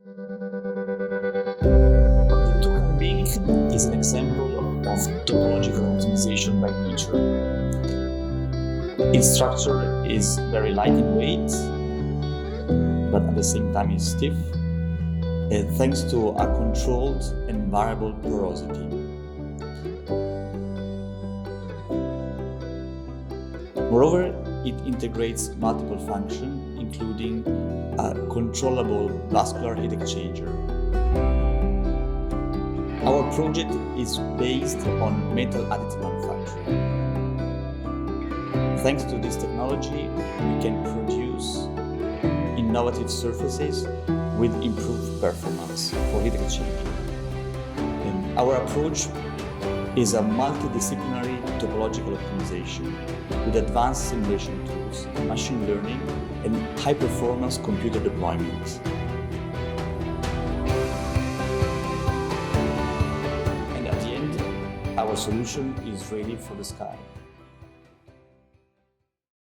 The Toucan Beak is an example of topological optimization by nature. Its structure is very light in weight, but at the same time is stiff, thanks to a controlled and variable porosity. Moreover, it integrates multiple functions, including a controllable vascular heat exchanger. Our project is based on metal additive manufacturing. Thanks to this technology, we can produce innovative surfaces with improved performance for heat exchanger. And our approach is a multidisciplinary topological optimization with advanced simulation tools, machine learning, and high-performance computer deployment. And at the end, our solution is ready for the sky.